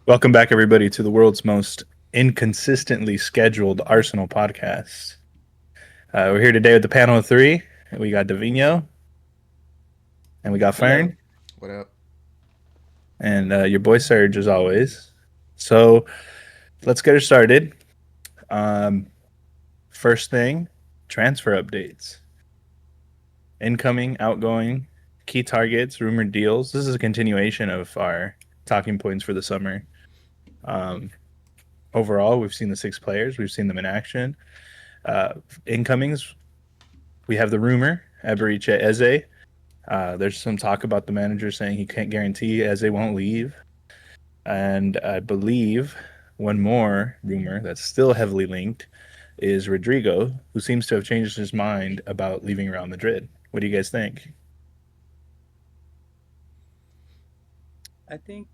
Welcome back, everybody, to the world's most inconsistently scheduled Arsenal podcast. We're here today with the panel of three. We got Davino, and we got Hello. Fern, What up? and your boy Serge, as always. So let's get her started. Um, First thing, transfer updates, incoming, outgoing, key targets, rumored deals. This is a continuation of our talking points for the summer. Um, Overall, we've seen the six players, we've seen them in action. Uh, Incomings, we have the rumor Eberiche Eze. There's some talk about the manager saying he can't guarantee Eze won't leave, and I believe one more rumor that's still heavily linked is Rodrigo, who seems to have changed his mind about leaving Real Madrid. What do you guys think? I think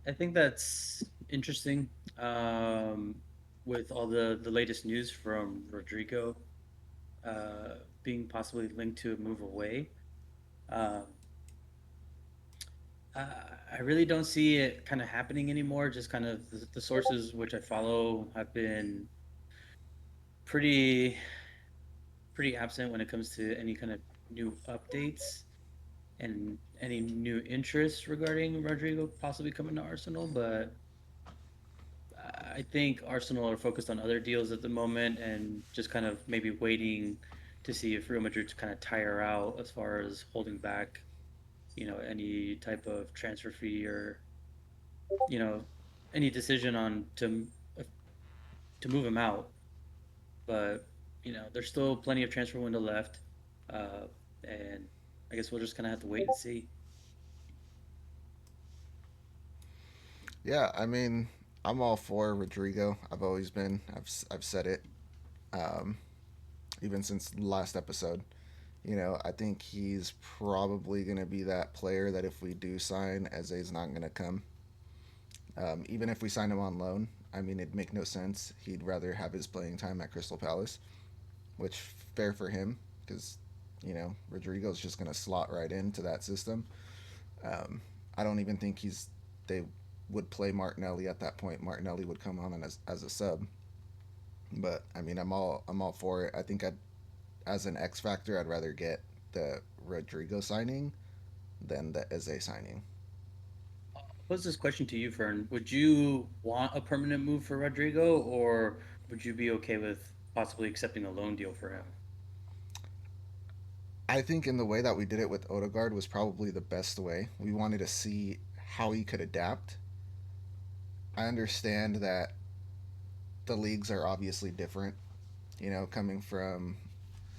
I think that's interesting. Um, with all the latest news from Rodrigo being possibly linked to a move away, um, I, I really don't see it kind of happening anymore. Just kind of the sources which I follow have been pretty pretty absent when it comes to any kind of new updates and any new interests regarding Rodrigo possibly coming to Arsenal, but I think Arsenal are focused on other deals at the moment and just kind of maybe waiting to see if Real Madrid kind of tire out as far as holding back, any type of transfer fee or you know any decision on to move him out. But there's still plenty of transfer window left, uh, and I guess we'll just kind of have to wait and see. Yeah, I mean, I'm all for Rodrigo. I've always been. I've said it, um, even since the last episode. I think he's probably going to be that player that if we do sign, Eze's not going to come. Even if we sign him on loan, I mean, it'd make no sense. He'd rather have his playing time at Crystal Palace, which fair for him because Rodrigo's just going to slot right into that system. Um, I don't even think they would play Martinelli at that point. Martinelli would come on as a sub. But I mean, I'm all for it. I think as an X factor, I'd rather get the Rodrigo signing than the Eze signing. I'll pose this question to you, Fern. Would you want a permanent move for Rodrigo, or would you be okay with possibly accepting a loan deal for him? I think in the way that we did it with Odegaard was probably the best way. We wanted to see how he could adapt. I understand that the leagues are obviously different. Coming from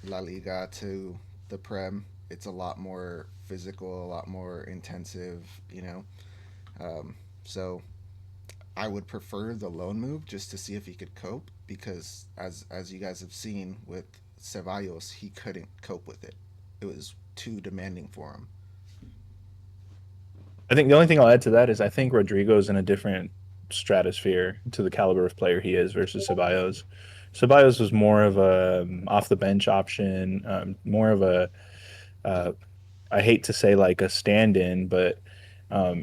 La Liga to the Prem, it's a lot more physical, a lot more intensive. So I would prefer the loan move just to see if he could cope because as you guys have seen with Ceballos, he couldn't cope with it. It was too demanding for him. I think the only thing I'll add to that is I think Rodrigo's in a different stratosphere to the caliber of player he is versus Ceballos. Ceballos was more of a off the bench option, more of a uh, I hate to say like a stand-in, but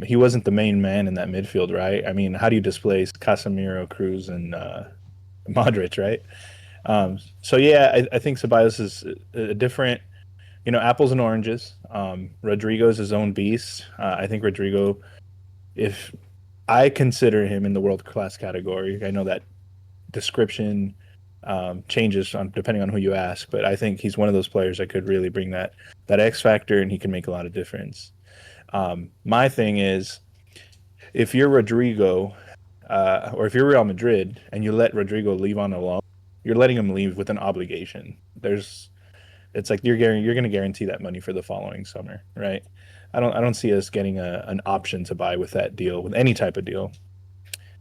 he wasn't the main man in that midfield, right? I mean, how do you displace Casemiro, Cruz, and Modric, right? So yeah, I think Ceballos is a different, apples and oranges. Rodrigo's his own beast. I think Rodrigo, if I consider him in the world class category, I know that description changes on depending on who you ask, but I think he's one of those players that could really bring that X factor, and he can make a lot of difference. My thing is, if you're Rodrigo, or if you're Real Madrid and you let Rodrigo leave on a loan, you're letting him leave with an obligation. It's like you're going to guarantee that money for the following summer, right? I don't see us getting an option to buy with that deal, with any type of deal.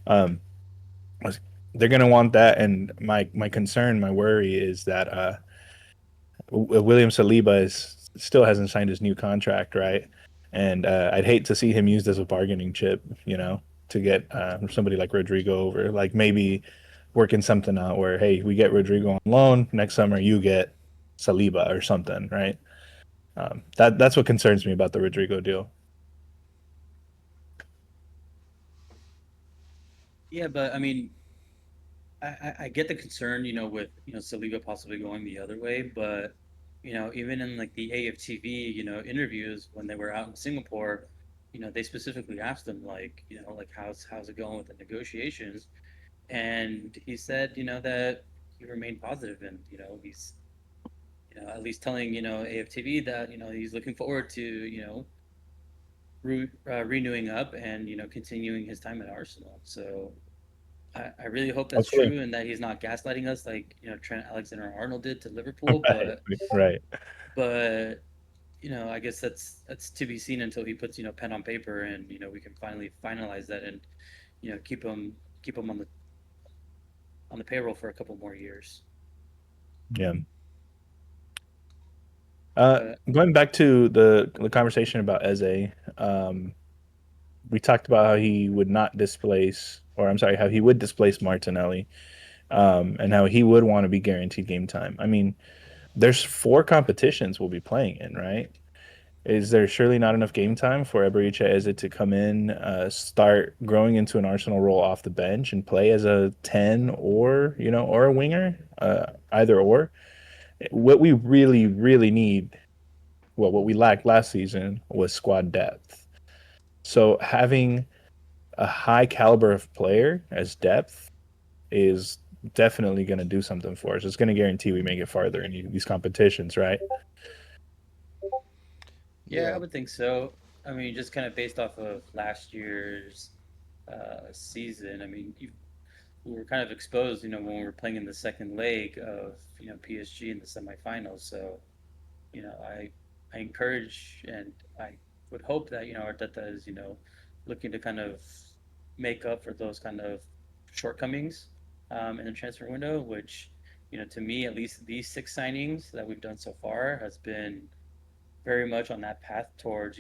Um, they're going to want that, and my concern, my worry is that William Saliba still hasn't signed his new contract, right? And I'd hate to see him used as a bargaining chip, to get somebody like Rodrigo over. Like maybe working something out where, hey, we get Rodrigo on loan next summer, you get Saliba or something, right? That's what concerns me about the Rodrigo deal. Yeah, but I mean, I get the concern, with Saliba possibly going the other way, but even in like the AFTV, interviews when they were out in Singapore, they specifically asked him like, like how's it going with the negotiations, and he said, that he remained positive, and he's at least telling AFTV that he's looking forward to renewing up and continuing his time at Arsenal. So I really hope that's Hopefully. true and that he's not gaslighting us like Trent Alexander-Arnold did to Liverpool. Right. Right. But I guess that's to be seen until he puts pen on paper and we can finally finalize that and keep him on the payroll for a couple more years. Yeah. But Going back to the conversation about Eze, we talked about how he would not displace, or I'm sorry, how he would displace Martinelli, and how he would want to be guaranteed game time. I mean, there's four competitions we'll be playing in, right? Is there surely not enough game time for Ebericha Eze to come in, start growing into an Arsenal role off the bench and play as a 10 or, or a winger, either or? What we really, really need, well, what we lacked last season was squad depth. So having a high caliber of player as depth is definitely going to do something for us. It's going to guarantee we make it farther in these competitions, right? yeah, I Yeah, would think so. I mean, just kind of based off of last year's season. I mean, we were kind of exposed, when we were playing in the second leg of PSG in the semifinals. So I encourage and I would hope that Arteta is looking to kind of make up for those kind of shortcomings in the transfer window, which to me at least these six signings that we've done so far has been very much on that path towards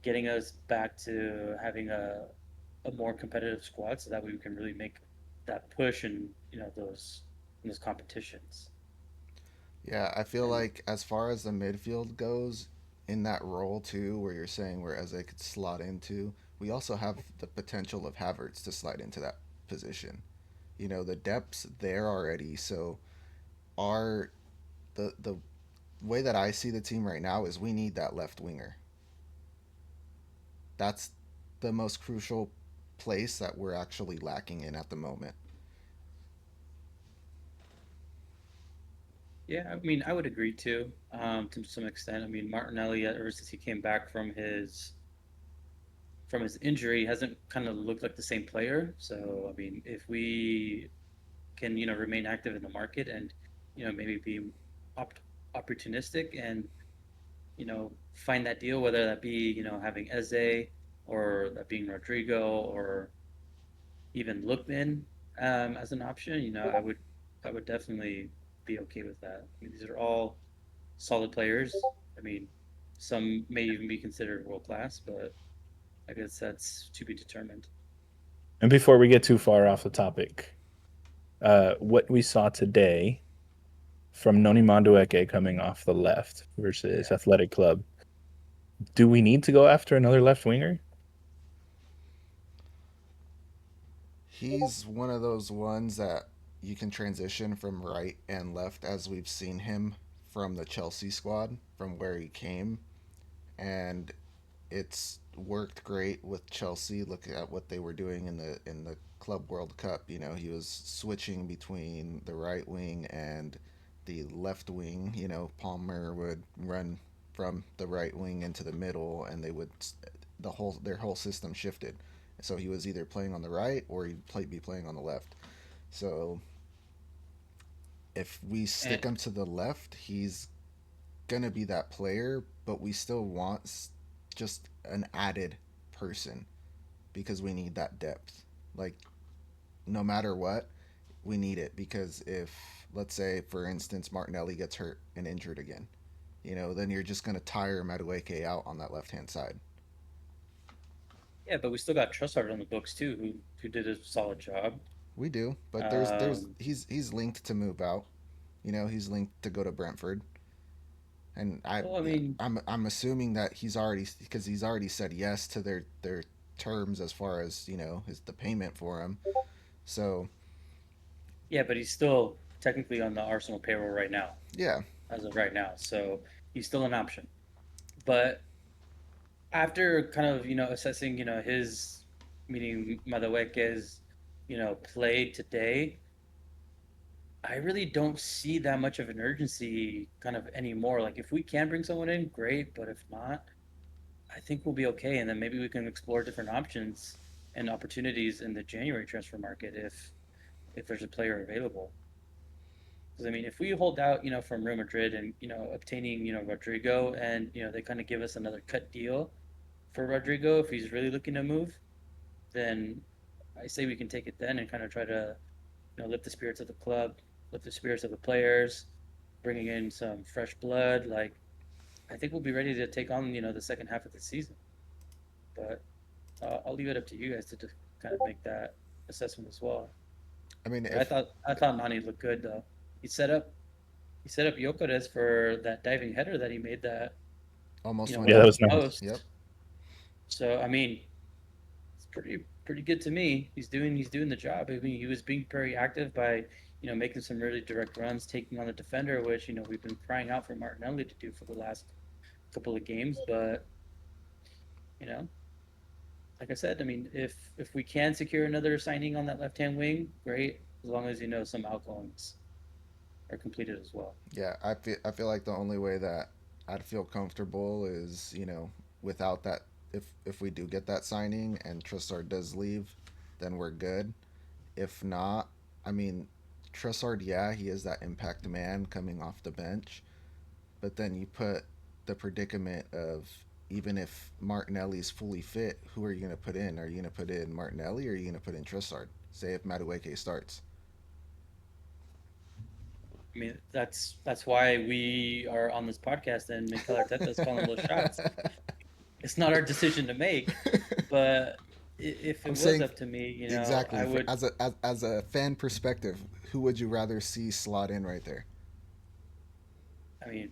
getting us back to having a more competitive squad, so that we can really make that push in those competitions. yeah. I feel And like as far as the midfield goes, in that role too, where you're saying where Eze could slot into, we also have the potential of Havertz to slide into that position. The depth's there already. So our the way that I see the team right now is we need that left winger. That's the most crucial place that we're actually lacking in at the moment. yeah, I mean, I would agree too, to some extent. I mean, Martinelli, ever since he came back from his injury, hasn't kind of looked like the same player. So, I mean, if we can, remain active in the market and, maybe be op- opportunistic and, find that deal, whether that be, having Eze or that being Rodrigo or even Lookman as an option, I would definitely be okay with that. I mean, these are all solid players. I mean, some may even be considered world class, but I guess that's to be determined. And before we get too far off the topic, what we saw today from Noni Madueke coming off the left versus Yeah. Athletic Club, do we need to go after another left winger? He's one of those ones that you can transition from right and left as we've seen him from the Chelsea squad from where he came, and it's worked great with Chelsea. Look at what they were doing in the Club World Cup. He was switching between the right wing and the left wing. Palmer would run from the right wing into the middle, and they would their whole system shifted. So he was either playing on the right or be playing on the left. So if we And stick him to the left, he's gonna be that player, but we still want just an added person because we need that depth. Like no matter what, we need it because if let's say for instance Martinelli gets hurt and injured again, then you're just gonna tire Madueke out on that left hand side. yeah, but we still got Trussard on the books too, who did a solid job. We do, but there's Um, he's linked to move out. He's linked to go to Brentford, and well, I yeah, mean, I'm assuming that he's already because he's already said yes to their terms as far as his the payment for him. So Yeah, but he's still technically on the Arsenal payroll right now, yeah, as of right now. So he's still an option. But after kind of assessing his meaning Madueke's play today, I really don't see that much of an urgency kind of anymore. Like if we can bring someone in, great, but if not, I think we'll be okay, and then maybe we can explore different options and opportunities in the January transfer market if there's a player available. Because I mean, if we hold out, from Real Madrid and obtaining Rodrigo, and they kind of give us another cut deal for Rodrigo if he's really looking to move, then I say we can take it then and kind of try to lift the spirits of the club, lift the spirits of the players, bringing in some fresh blood. Like I think we'll be ready to take on the second half of the season. But I'll leave it up to you guys to just kind of make that assessment as well. I mean, But I if thought I thought Nani looked good though. He set up he set up Yokeres for that diving header that he made that almost went Yeah, that went off in. was the nice. Yep. post. So I mean, it's pretty good to me. He's doing the job. I mean, he was being very active by making some really direct runs, taking on the defender, which we've been crying out for Martinelli to do for the last couple of games. But you know, like I said, I mean, if we can secure another signing on that left hand wing, great. As long as some outgoings are completed as well. Yeah, I feel like the only way that I'd feel comfortable is without that. If we do get that signing and Trossard does leave, then we're good. If not, I mean, Trossard, yeah, he is that impact man coming off the bench, but then you put the predicament of, even if Martinelli's fully fit, who are you going to put in? Are you going to put in Martinelli or are you going to put in Trossard? Say if Madueke starts. I mean, that's why we are on this podcast and Mikel Arteta is calling those shots. It's not our decision to make, but if I'm it was saying up to me, exactly I would. as a fan perspective, who would you rather see slot in right there? I mean,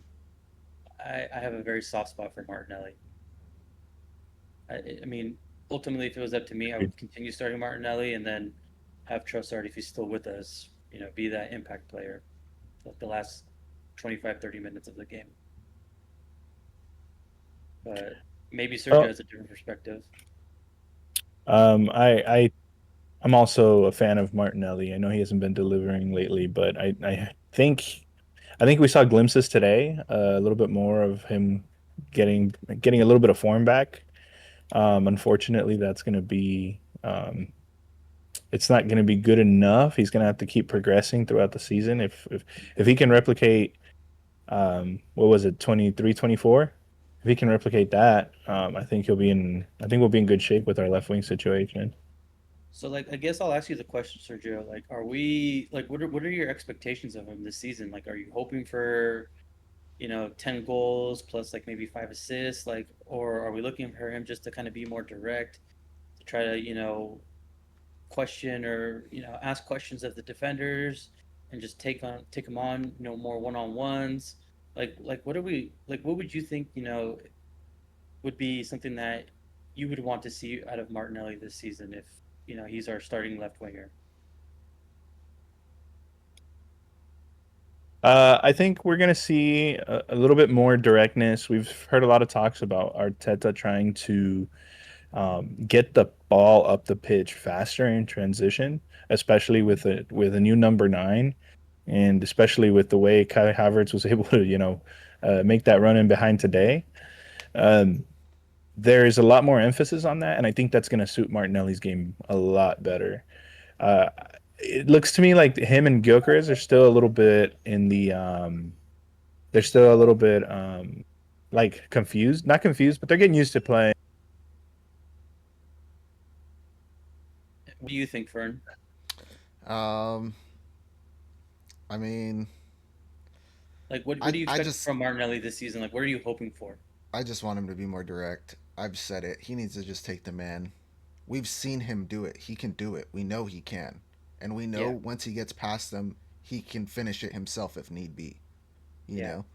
I have a very soft spot for Martinelli. I mean, ultimately, if it was up to me, I would continue starting Martinelli and then have Trossard, if he's still with us, be that impact player like the last 25-30 minutes of the game. But maybe Sergio Well, has a different perspective. I I'm also a fan of Martinelli. I know he hasn't been delivering lately, but I think we saw glimpses today, a little bit more of him getting a little bit of form back. Unfortunately, that's going to be it's not going to be good enough. He's going to have to keep progressing throughout the season. If he can replicate what was it, 23, 24? If he can replicate that, I think we'll be in good shape with our left wing situation. So, like, I guess I'll ask you the question, Sergio. Like, are we like, what are your expectations of him this season? Like, are you hoping for 10 goals plus like maybe 5 assists, like, or are we looking for him just to kind of be more direct, to try to question or ask questions of the defenders and just take them on more one-on-ones, like what would you think would be something that you would want to see out of Martinelli this season if he's our starting left winger. I think we're going to see a little bit more directness. We've heard a lot of talks about Arteta trying to get the ball up the pitch faster in transition, especially with a new number nine, and especially with the way Kai Havertz was able to, make that run in behind today. Um, there's a lot more emphasis on that, and I think that's going to suit Martinelli's game a lot better. Uh, it looks to me like him and Gyökeres are still a little bit in the they're still a little bit like confused, not confused, but they're getting used to playing. What do you think, Fern? Um, I mean, Like, what I do you I expect just from Martinelli this season? Like, what are you hoping for? I just want him to be more direct. I've said it. He needs to just take the man. We've seen him do it. He can do it. We know he can, and we know Yeah, once he gets past them, he can finish it himself if need be. You yeah. know.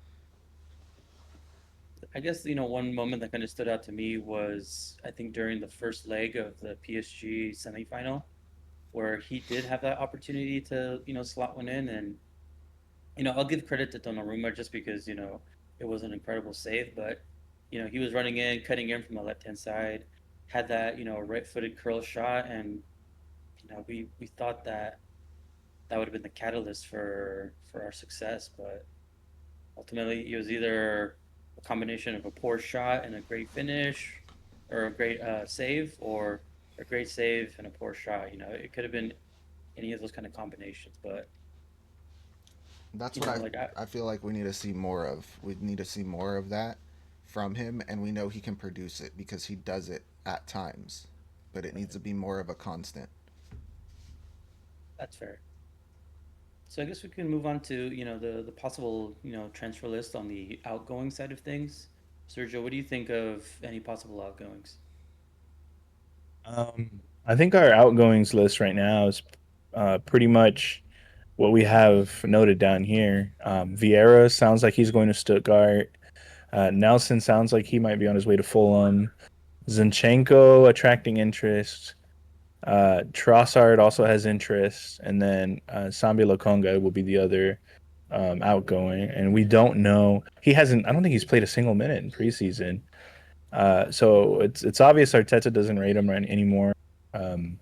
I guess one moment that kind of stood out to me was I think during the first leg of the PSG semifinal where he did have that opportunity to slot one in, and I'll give credit to Donnarumma just because it was an incredible save, but he was running in, cutting in from the left hand side, had that right footed curl shot, and we thought that that would have been the catalyst for our success, but ultimately, it was either a combination of a poor shot and a great finish, or a great save, or a great save and a poor shot. It could have been any of those kind of combinations. But That's what like I feel like we need to see more of. We need to see more of that from him, and we know he can produce it because he does it at times, but it needs to be more of a constant. that's fair. So I guess we can move on to the possible transfer list on the outgoing side of things. Sergio, what do you think of any possible outgoings? I think our outgoings list right now is pretty much what we have noted down here. Vieira sounds like he's going to Stuttgart. Nelson sounds like he might be on his way to Fulham. Zinchenko attracting interest. Trossard also has interest, and then Sambi Lokonga will be the other outgoing. And we don't know. He hasn't. I don't think he's played a single minute in preseason. So it's obvious Arteta doesn't rate him right anymore. Um,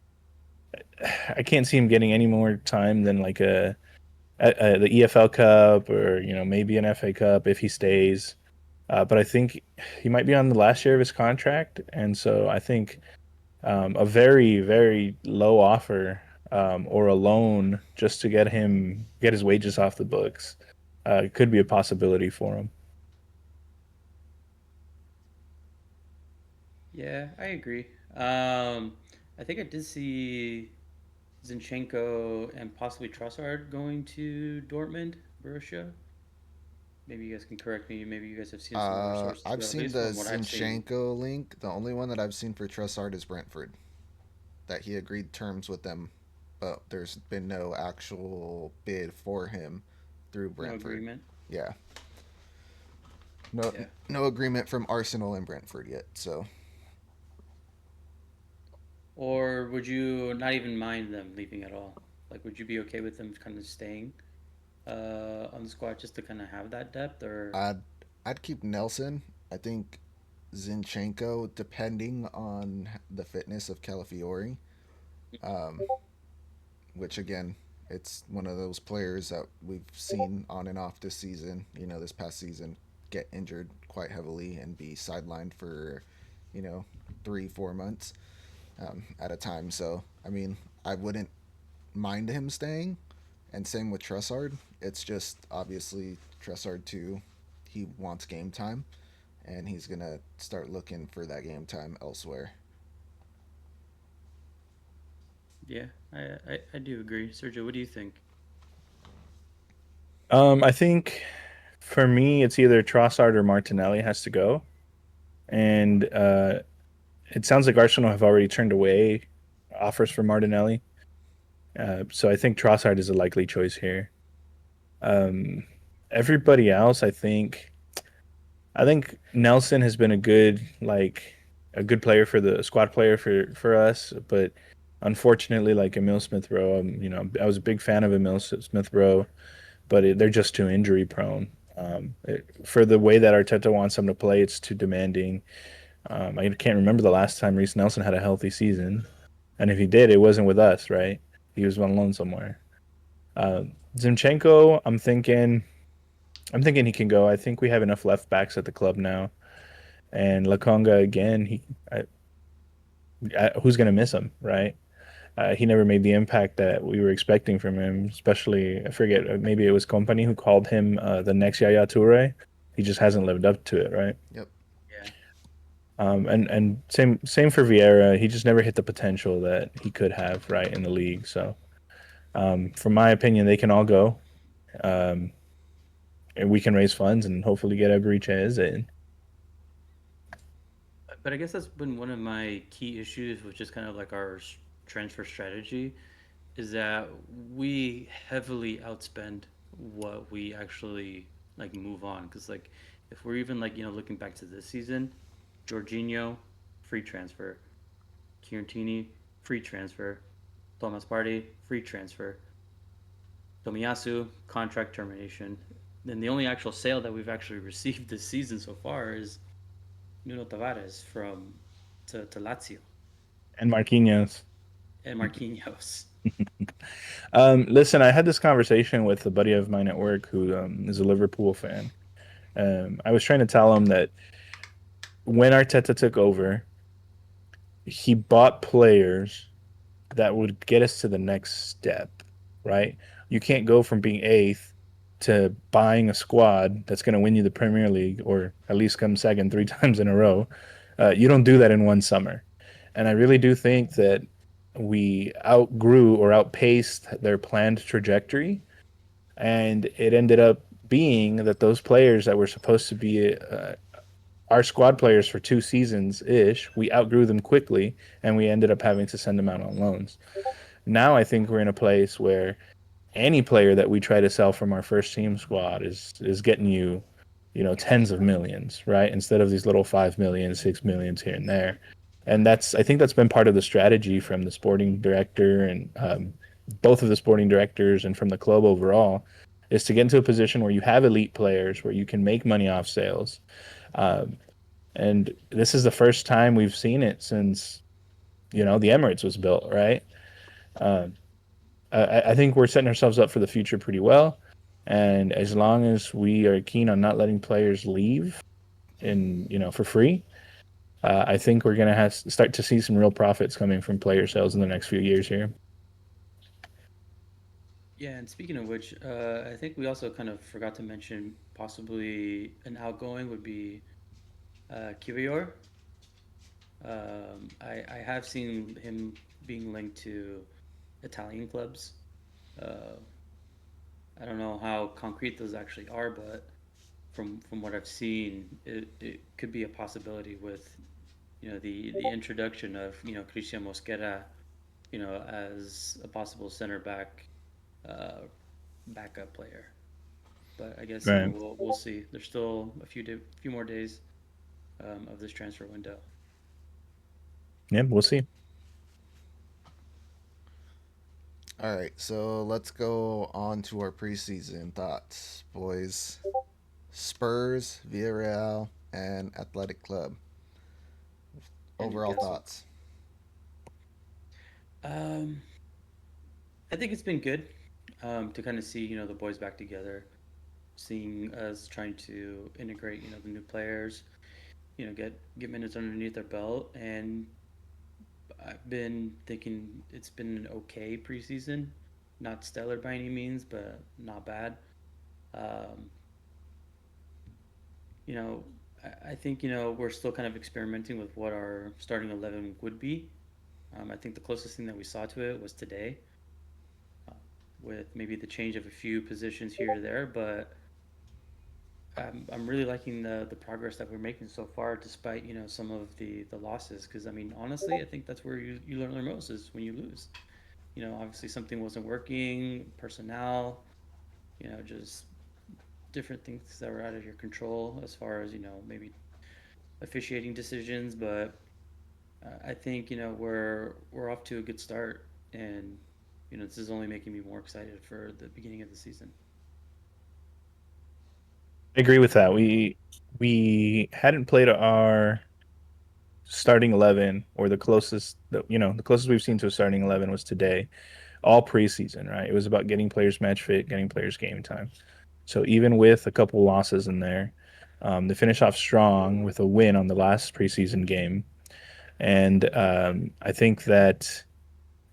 I can't see him getting any more time than like the EFL Cup or maybe an FA Cup if he stays. But I think he might be on the last year of his contract, and so I think a very very low offer or a loan just to get his wages off the books could be a possibility for him. Yeah, I agree. I think I did see Zinchenko and possibly Trossard going to Dortmund, Borussia. Maybe you guys can correct me. Maybe you guys have seen some more sources, I've but at seen least the from what I've seen, Zinchenko link. The only one that I've seen for Trussard is Brentford. That he agreed terms with them, but there's been no actual bid for him through no Brentford. agreement. Yeah, no Yeah. no agreement from Arsenal and Brentford yet. So Or would you not even mind them leaving at all? Like, would you be okay with them kind of staying on the squad just to kind of have that depth? Or I'd I'd keep Nelson. I think Zinchenko, depending on the fitness of Calafiori, um, which again, it's one of those players that we've seen on and off this season. This past season, get injured quite heavily and be sidelined for, you know, 3 4 months at a time. So I mean, I wouldn't mind him staying, and same with Tressard. It's just obviously Tressard too. He wants game time, and he's gonna start looking for that game time elsewhere. yeah, I do agree. Sergio, what do you think? I think for me it's either Trossard or Martinelli has to go, and it sounds like Arsenal have already turned away offers for Martinelli. So I think Trossard is a likely choice here. Um, Everybody else, I think Nelson has been a good player for the squad player for us, but unfortunately, like Emil Smith Rowe, I was a big fan of Emil Smith Rowe, but they're just too injury prone. For the way that Arteta wants them to play, it's too demanding. I can't remember the last time Reece Nelson had a healthy season, and if he did, it wasn't with us, right? He was on loan somewhere. Uh, Zinchenko, I'm thinking he can go. I think we have enough left backs at the club now. And Lakonga again, who's going to miss him, right? He never made the impact that we were expecting from him. Especially, I forget, maybe it was Company who called him the next Yaya Toure. He just hasn't lived up to it, right? Yep. Yeah, And same for Vieira. He just never hit the potential that he could have, right, in the league. So, from my opinion, they can all go. Um, and we can raise funds and hopefully get Eberechi in. but I guess that's been one of my key issues with just kind of like our transfer strategy is that we heavily outspend what we actually like move on because like If we're even like looking back to this season, Jorginho, free transfer. Chiarantini, free transfer. Thomas Partey, free transfer. Tomiyasu, contract termination. Then the only actual sale that we've actually received this season so far is Nuno Tavares from to Lazio And Marquinhos. and Marquinhos. Listen, I had this conversation with a buddy of mine at work who is a Liverpool fan. I was trying to tell him that when Arteta took over, he bought players that would get us to the next step, right? You can't go from being eighth to buying a squad that's going to win you the Premier League or at least come second three times in a row. You don't do that in one summer. And I really do think that we outgrew or outpaced their planned trajectory. And it ended up being that those players that were supposed to be our squad players for 2 seasons ish, we outgrew them quickly and we ended up having to send them out on loans. Now I think we're in a place where any player that we try to sell from our first team squad is getting you, tens of millions, right? Instead of these little 5 million, 6 millions here and there. And that's I think that's been part of the strategy from the sporting director and both of the sporting directors and from the club overall is to get into a position where you have elite players where you can make money off sales. Um, and this is the first time we've seen it since the Emirates was built, right? Uh, I think we're setting ourselves up for the future pretty well. And as long as we are keen on not letting players leave in for free, I think we're gonna have start to see some real profits coming from player sales in the next few years here. Yeah, and speaking of which, I think we also kind of forgot to mention possibly an outgoing would be Kivior. I have seen him being linked to Italian clubs. Uh, I don't know how concrete those actually are, but from what I've seen, it could be a possibility with the introduction of Christian Mosquera as a possible center back uh, backup player. But I guess Right. we'll see. There's still few more days of this transfer window. Yeah, we'll see. All right, so let's go on to our preseason thoughts, boys. Spurs, Villarreal, and Athletic Club. And Overall Newcastle. thoughts. Um, I think it's been good to kind of see the boys back together, seeing us trying to integrate the new players, get minutes underneath their belt, and I've been thinking it's been an okay preseason, not stellar by any means, but not bad. Um, you know, I think we're still kind of experimenting with what our starting 11 would be. I think the closest thing that we saw to it was today, uh, with maybe the change of a few positions here or there, but I'm really liking the progress that we're making so far, despite some of the losses. Because I mean, honestly, I think that's where you learn the most is when you lose. Obviously something wasn't working, personnel, just different things that were out of your control as far as maybe officiating decisions. But I think we're off to a good start, and this is only making me more excited for the beginning of the season. I agree with that. We hadn't played our starting 11 or the closest we've seen to a starting 11 was today, all preseason, right? It was about getting players match fit, getting players game time. So even with a couple losses in there, they finish off strong with a win on the last preseason game. And I think that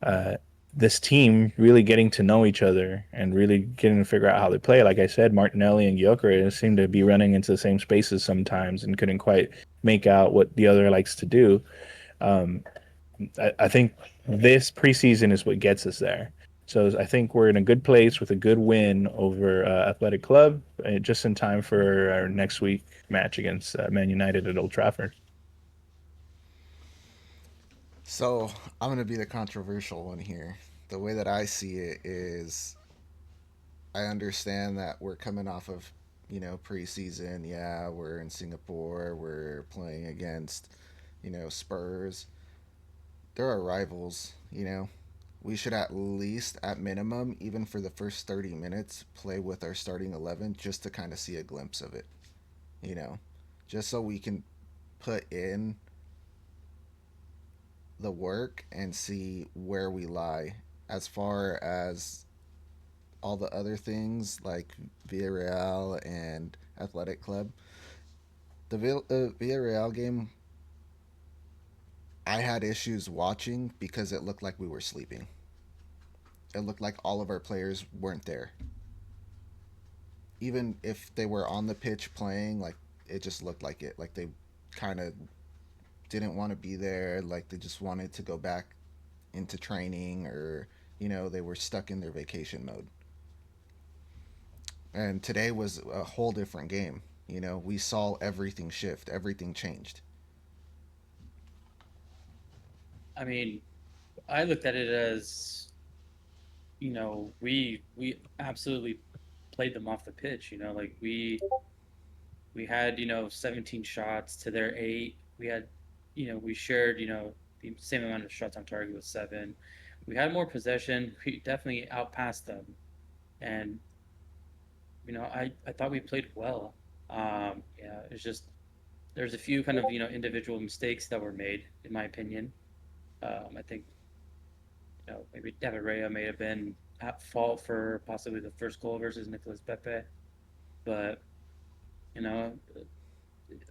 uh, this team really getting to know each other and really getting to figure out how they play. Like I said, Martinelli and Gyökeres seem to be running into the same spaces sometimes and couldn't quite make out what the other likes to do. Um, I think this preseason is what gets us there. So I think we're in a good place with a good win over Athletic Club, just in time for our next week match against Man United at Old Trafford. So I'm going to be the controversial one here. The way that I see it is I understand that we're coming off of preseason. Yeah, we're in Singapore. We're playing against, Spurs. There are rivals. We should at least, at minimum, even for the first 30 minutes, play with our starting 11 just to kind of see a glimpse of it. You know, just so we can put in the work and see where we lie as far as all the other things like Villarreal and Athletic Club. The Villarreal game, I had issues watching because it looked like we were sleeping. It looked like all of our players weren't there. Even if they were on the pitch playing, like it just looked like it. Like they kind of didn't want to be there. Like they just wanted to go back into training, or they were stuck in their vacation mode. And today was a whole different game. We saw everything shift, everything changed. I mean, I looked at it as we absolutely played them off the pitch. Like we had 17 shots to their 8. We had we shared the same amount of shots on target with 7. We had more possession. We definitely outpassed them, and I thought we played well. Yeah, it's just there's a few kind of individual mistakes that were made in my opinion. I think maybe David Rea may have been at fault for possibly the first goal versus Nicolas Pepe, but you know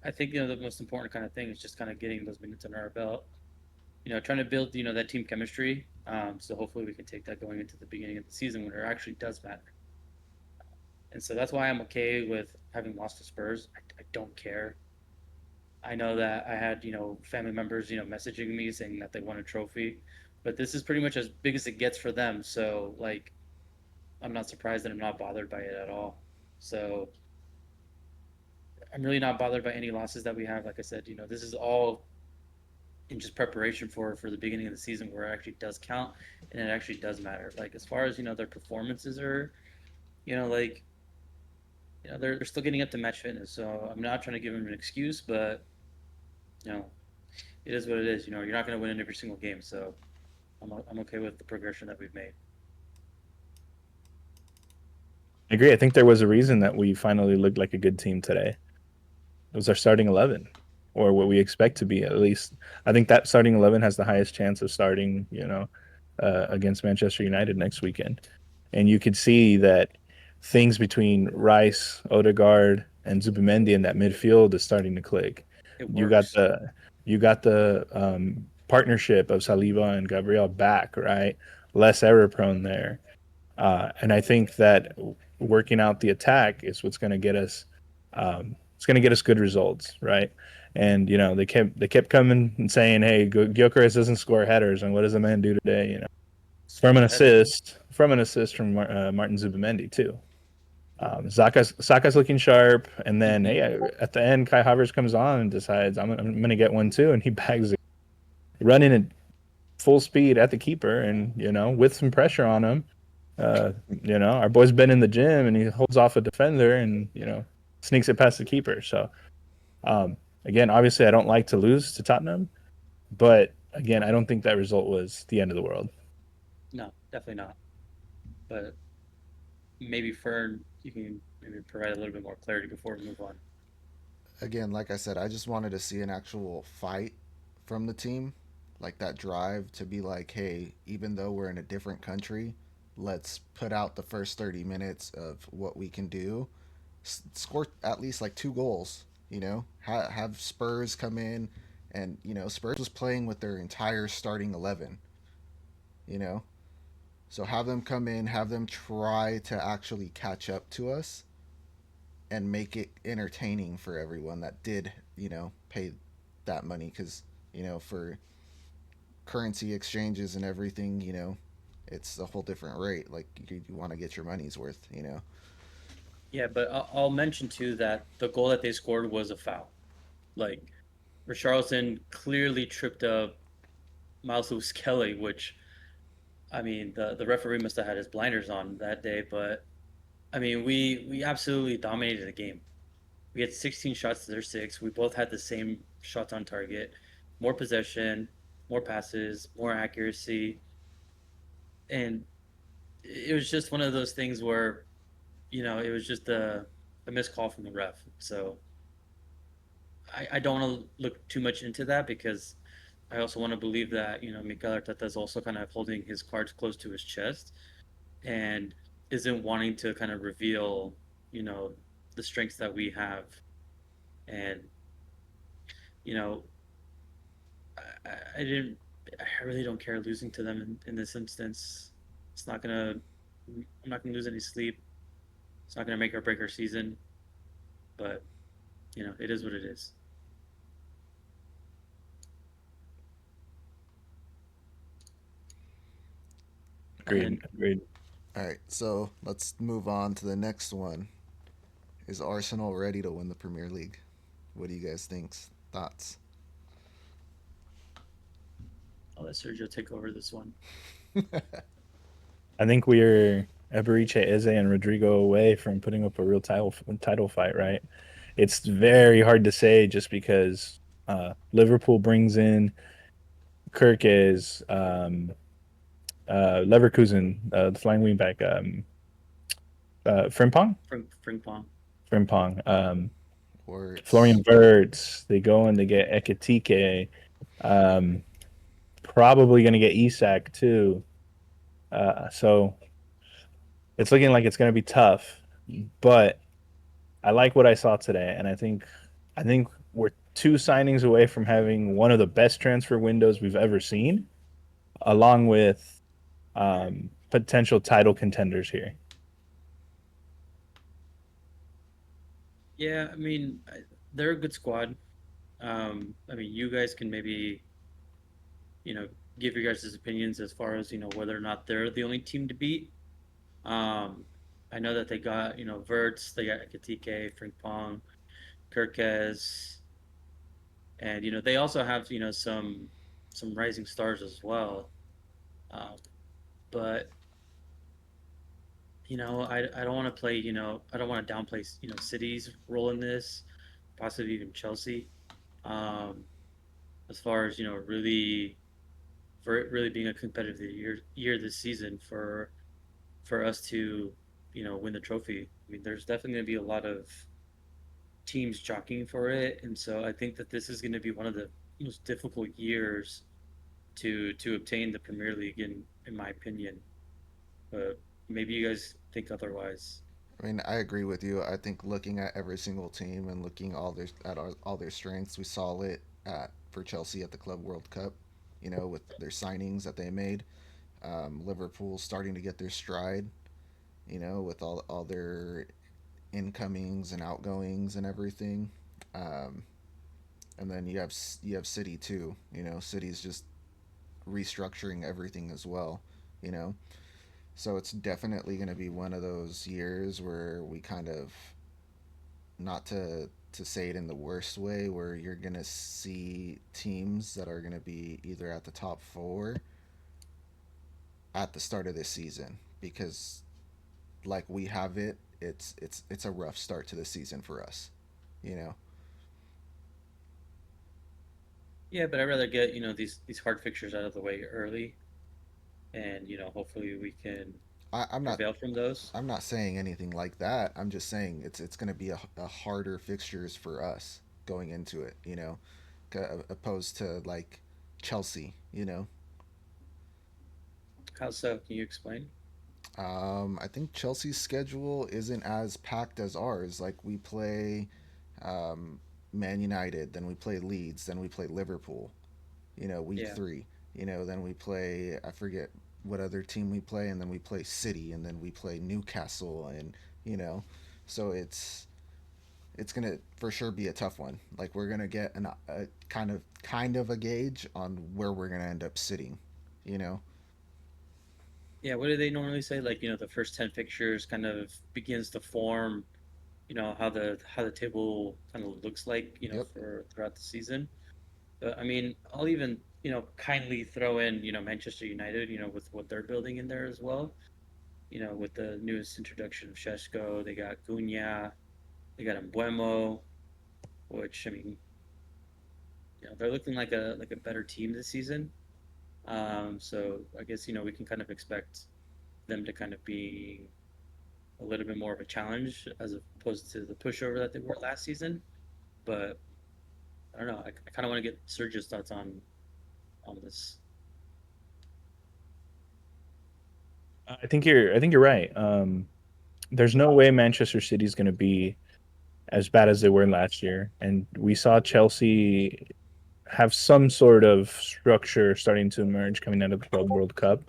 I think the most important kind of thing is just kind of getting those minutes under our belt. Trying to build that team chemistry. So hopefully we can take that going into the beginning of the season when it actually does matter. And so that's why I'm okay with having lost to Spurs. I don't care. I know that I had family members messaging me saying that they want a trophy, but this is pretty much as big as it gets for them. So like I'm not surprised that I'm not bothered by it at all. So I'm really not bothered by any losses that we have. Like I said, this is all in just preparation for the beginning of the season where it actually does count and it actually does matter. Like as far as their performances are, like they're still getting up to match fitness. So I'm not trying to give them an excuse, but you know it is what it is. You're not going to win in every single game. So I'm okay with the progression that we've made. I agree. I think there was a reason that we finally looked like a good team today. It was our starting 11, or what we expect to be at least. I think that starting 11 has the highest chance of starting, against Manchester United next weekend. And you could see that things between Rice, Odegaard, and Zubimendi in that midfield is starting to click. It You got works. the partnership of Saliba and Gabriel back, right? Less error prone there. And I think that working out the attack is what's going to get us. It's going to get us good results, right? And they kept coming and saying, "Hey, Gyökeres doesn't score headers, and what does the man do today?" From Scored an a header. assist, from Martin Zubimendi too. Saka's looking sharp, and then Mm-hmm. hey, at the end, Kai Havertz comes on and decides I'm going to get one too, and he bags it, running at full speed at the keeper, and with some pressure on him. Our boy's been in the gym and he holds off a defender and sneaks it past the keeper. So again, obviously, I don't like to lose to Tottenham, but again, I don't think that result was the end of the world. No, definitely not. But maybe Fern, you can maybe provide a little bit more clarity before we move on. Again, like I said, I just wanted to see an actual fight from the team, like that drive to be like, hey, even though we're in a different country, let's put out the first 30 minutes of what we can do. Score at least like 2 goals, have Spurs come in, and Spurs was playing with their entire starting 11, you know, so have them come in, have them try to actually catch up to us and make it entertaining for everyone that did, pay that money, because for currency exchanges and everything, it's a whole different rate. Like you want to get your money's worth. Yeah, but I'll mention too that the goal that they scored was a foul. Like Richarlison clearly tripped up Miles Lewis Kelly, which I mean the referee must have had his blinders on that day, but I mean, we absolutely dominated the game. We had 16 shots to their six. We both had the same shots on target, more possession, more passes, more accuracy, and it was just one of those things where it was just a missed call from the ref. So I don't want to look too much into that because I also want to believe that Miguel Arteta is also kind of holding his cards close to his chest and isn't wanting to kind of reveal you know the strengths that we have. And you know I didn't I really don't care losing to them in this instance. It's not gonna I'm not gonna lose any sleep. It's not gonna make or break our season, but it is what it is. And Agreed. then Agreed. All right, so let's move on to the next one. Is Arsenal ready to win the Premier League? What do you guys think? Thoughts? I'll let Sergio take over this one. I think we're Eberiche Eze and Rodrigo away from putting up a real title fight, right? It's very hard to say just because Liverpool brings in Kirk as Leverkusen, the flying wingback, Frimpong, Frimpong. Frimpong, Or it's Florian Wirtz. They go and they get Ekitike. Um, Probably going to get Isak too. So it's looking like it's going to be tough, but I like what I saw today, and I think we're two signings away from having one of the best transfer windows we've ever seen, along with potential title contenders here. Yeah, I mean, they're a good squad. I mean, you guys can maybe, you know, give your guys' opinions as far as, whether or not they're the only team to beat. Um, I know that they got, Verts, they got Katike, Frimpong, Kirkez, and, they also have, some rising stars as well. Um, but, I don't want to play, I don't want to downplay, City's role in this, possibly even Chelsea. Um, as far as, really for it really being a competitive year this season for us to win the trophy. I mean, there's definitely going to be a lot of teams jockeying for it, and so I think that this is going to be one of the most difficult years to obtain the Premier League in my opinion. But maybe you guys think otherwise. I mean, I agree with you. I think looking at every single team and looking all their strengths, we saw it for Chelsea at the Club World Cup. You know, with their signings that they made, Liverpool starting to get their stride. You know, with all their incomings and outgoings and everything. Um, and then you have City too. You know, City's just restructuring everything as well. You know, so it's definitely going to be one of those years where we kind of, not to say it in the worst way, where you're going to see teams that are going to be either at the top four at the start of this season, because like we have it, it's a rough start to the season for us, you know. Yeah, but I'd rather get these hard fixtures out of the way early, and hopefully we can I'm not prevail from those. I'm not saying anything like that. I'm just saying it's going to be a harder fixtures for us going into it, you know, opposed to like Chelsea, you know. How so? Can you explain? I think Chelsea's schedule isn't as packed as ours. Like we play um, Man United, then we play Leeds, then we play Liverpool. You know, week Yeah. 3. You know, then we play, I forget what other team we play, and then we play City, and then we play Newcastle, and you know, so it's gonna for sure be a tough one. Like we're gonna get a kind of a gauge on where we're gonna end up sitting. You know. Yeah, what do they normally say? Like, the first 10 fixtures kind of begins to form, how the table kind of looks like, Yep. for throughout the season. But I mean, I'll even, kindly throw in, Manchester United, with what they're building in there as well. with the newest introduction of Shesko, they got Gunya, they got Embuemo, which I mean, they're looking like a better team this season. So I guess we can kind of expect them to kind of be a little bit more of a challenge as opposed to the pushover that they were last season. But I don't know. I kind of want to get Sergio's thoughts on this. I think you're right. There's no way Manchester City's going to be as bad as they were last year, and we saw Chelsea have some sort of structure starting to emerge coming out of the Club World Cup.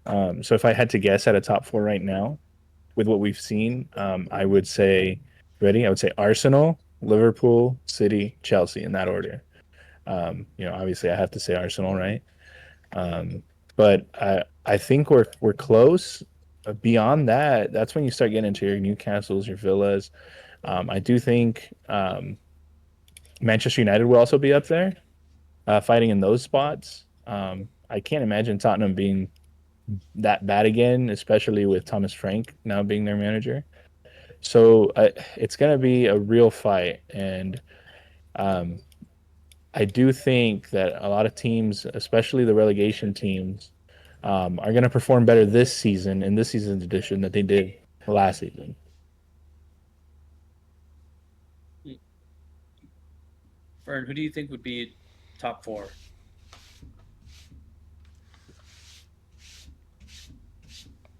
So if I had to guess at a top four right now, with what we've seen, I would say, ready? I would say Arsenal, Liverpool, City, Chelsea in that order. Obviously I have to say Arsenal, right? Um, but I think we're close. Beyond that, that's when you start getting into your Newcastles, your Villas. I do think Manchester United will also be up there, fighting in those spots. I can't imagine Tottenham being that bad again, especially with Thomas Frank now being their manager. So it's going to be a real fight, and um, I do think that a lot of teams, especially the relegation teams, are going to perform better this season in this season's edition that they did last season. Fern, who do you think would be top four?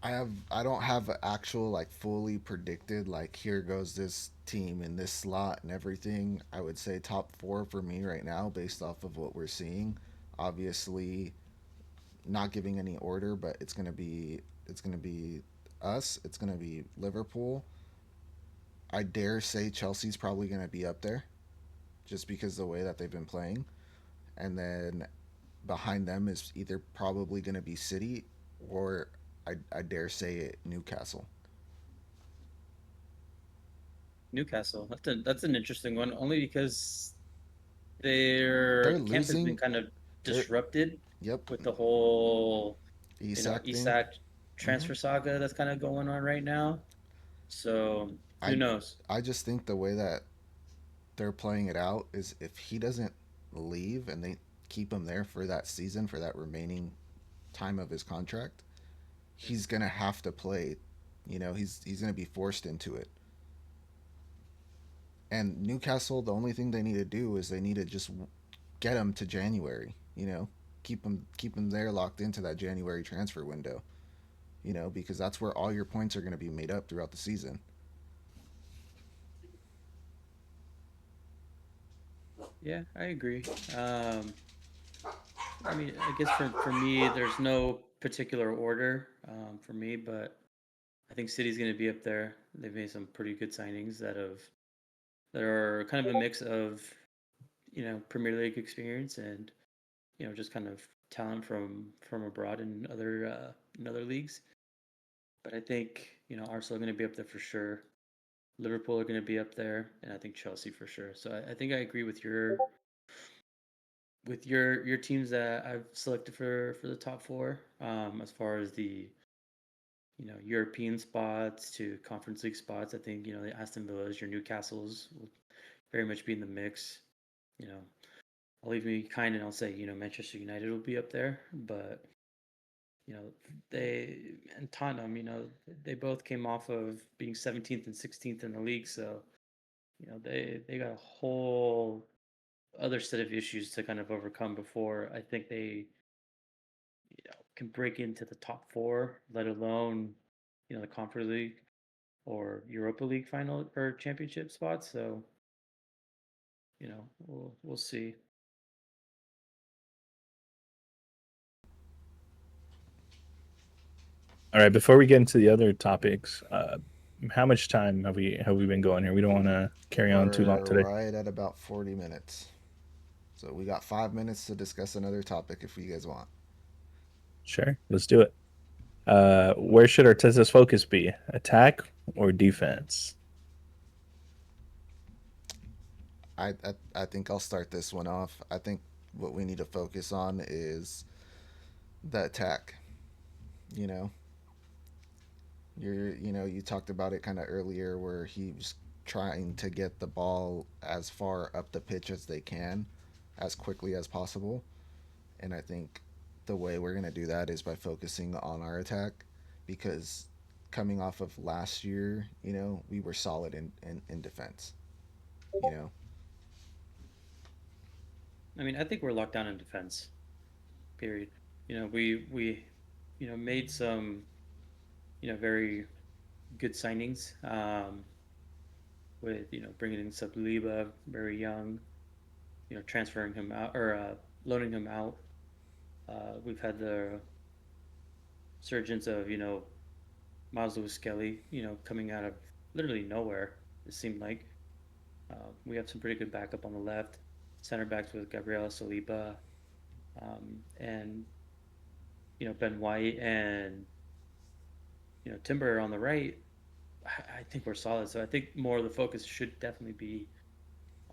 I don't have an actual like fully predicted like here goes this team in this slot and everything. I would say top four for me right now based off of what we're seeing. Obviously, not giving any order, but it's gonna be us. It's gonna be Liverpool. I dare say Chelsea's probably gonna be up there just because the way that they've been playing. And then behind them is either probably gonna be City or I dare say it Newcastle. Newcastle. That's an interesting one, only because They're their camp has been losing. kind of They're disrupted Yep, with the whole, Isak thing. Isak Hmm. transfer saga that's kind of going on right now. So who I knows? I just think the way that they're playing it out is if he doesn't leave and they keep him there for that season for that remaining time of his contract, he's gonna have to play. He's gonna be forced into it. And Newcastle, the only thing they need to do is they need to just get him to January. Keep him there locked into that January transfer window. Because that's where all your points are going to be made up throughout the season. Yeah, I agree. I mean, I guess for me, there's no particular order for me, but I think City's going to be up there. They've made some pretty good signings that are kind of a mix of Premier League experience and just kind of talent from abroad in other leagues. But I think Arsenal are going to be up there for sure. Liverpool are going to be up there, and I think Chelsea for sure. So I think I agree with your teams that I've selected for the top four. As far as the European spots to Conference League spots, I think the Aston Villas, your Newcastles will very much be in the mix. You know, I'll leave me kind and I'll say Manchester United will be up there, but you know they and Tottenham, they both came off of being 17th and 16th in the league, so they got a whole other set of issues to kind of overcome before I think they can break into the top four, let alone the Conference League or Europa League final or championship spots. So we'll see. All right, before we get into the other topics, how much time have we been going here? We don't want to carry on too long We're today. right at about 40 minutes. So we got 5 minutes to discuss another topic if you guys want. Sure, let's do it. Where should Arteta's focus be? Attack or defense? I think I'll start this one off. I think what we need to focus on is the attack. You know, You talked about it kind of earlier where he was trying to get the ball as far up the pitch as they can, as quickly as possible. And I think the way we're gonna do that is by focusing on our attack, because coming off of last year, we were solid in defense. You know, I mean, I think we're locked down in defense. Period. We made some very good signings. With bringing in Saliba very young, transferring him out or loaning him out. We've had the surgence of Miles Lewis Skelly, coming out of literally nowhere. It seemed like we have some pretty good backup on the left, center backs with Gabriela Saliba, and Ben White and Timber on the right. I think we're solid. So I think more of the focus should definitely be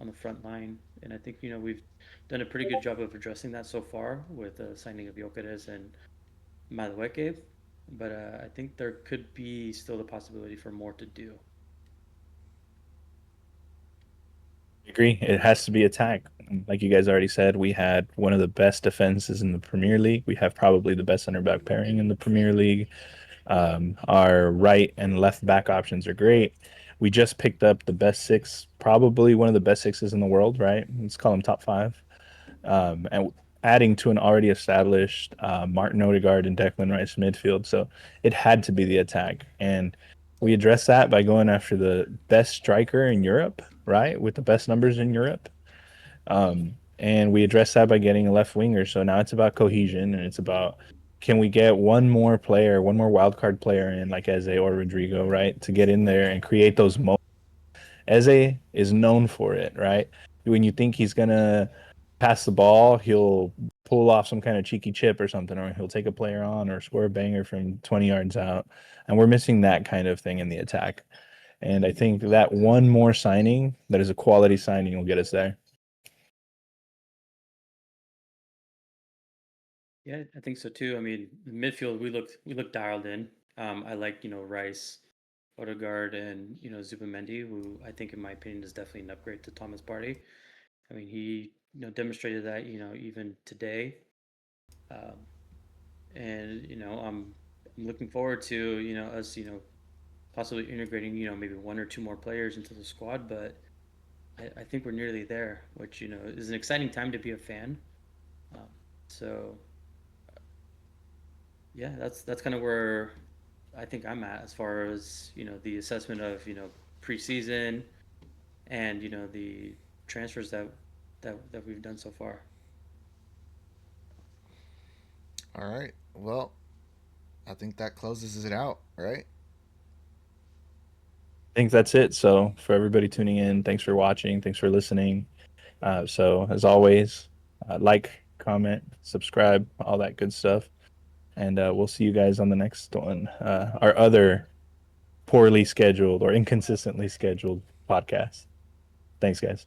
on the front line, and I think we've done a pretty good job of addressing that so far with the signing of Jokeres and Madueke. But I think there could be still the possibility for more to do. I agree. It has to be attack. Like you guys already said, we had one of the best defenses in the Premier League. We have probably the best center back pairing in the Premier League. Our right and left back options are great. We just picked up the best six, probably one of the best sixes in the world, right? Let's call them top five. And adding to an already established Martin Odegaard and Declan Rice midfield. So it had to be the attack. And we addressed that by going after the best striker in Europe, right? With the best numbers in Europe. And we addressed that by getting a left winger. So now it's about cohesion and it's about can we get one more player, one more wild card player in like Eze or Rodrigo, right? To get in there and create those moments. Eze is known for it, right? When you think he's gonna pass the ball, he'll pull off some kind of cheeky chip or something, or he'll take a player on or score a banger from 20 yards out. And we're missing that kind of thing in the attack. And I think that one more signing that is a quality signing will get us there. Yeah, I think so too. I mean, the midfield we looked dialed in. I like Rice, Odegaard, and Zubamendi, who I think in my opinion is definitely an upgrade to Thomas Partey. I mean, he demonstrated that even today, um, and I'm looking forward to us possibly integrating maybe one or two more players into the squad, but I think we're nearly there, which is an exciting time to be a fan. Um, so yeah, that's kind of where I think I'm at as far as the assessment of preseason and the transfers that we've done so far. all right. Well, I think that closes it out, right? I think that's it. So for everybody tuning in, thanks for watching, thanks for listening. So as always, like, comment, subscribe, all that good stuff, and we'll see you guys on the next one. Our other poorly scheduled or inconsistently scheduled podcast. Thanks, guys.